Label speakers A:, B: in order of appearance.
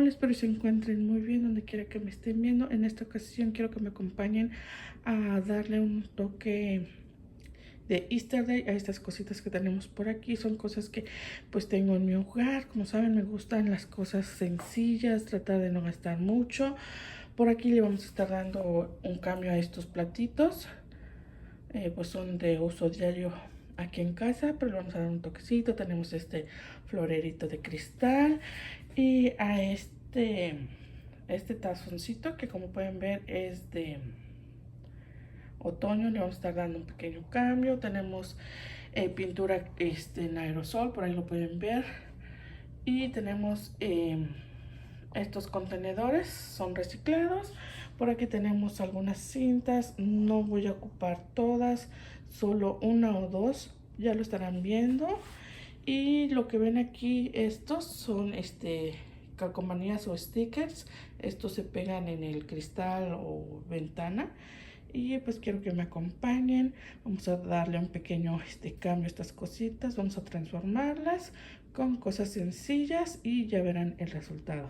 A: Hola, espero que se encuentren muy bien donde quiera que me estén viendo. En esta ocasión quiero que me acompañen a darle un toque de Easter Day a estas cositas que tenemos por aquí. Son cosas que pues tengo en mi hogar. Como saben, me gustan las cosas sencillas, tratar de no gastar mucho. Por aquí le vamos a estar dando un cambio a estos platitos. Pues son de uso diario aquí en casa, pero le vamos a dar un toquecito. Tenemos este florerito de cristal y a este tazoncito que, como pueden ver, es de otoño. Le vamos a estar dando un pequeño cambio. Tenemos pintura en aerosol, por ahí lo pueden ver. Y tenemos estos contenedores, son reciclados. Por aquí tenemos algunas cintas, no voy a ocupar todas, solo una o dos, ya lo estarán viendo. Y lo que ven aquí, estos son calcomanías o stickers. Estos se pegan en el cristal o ventana. Y pues quiero que me acompañen. Vamos a darle un pequeño cambio a estas cositas. Vamos a transformarlas con cosas sencillas y ya verán el resultado.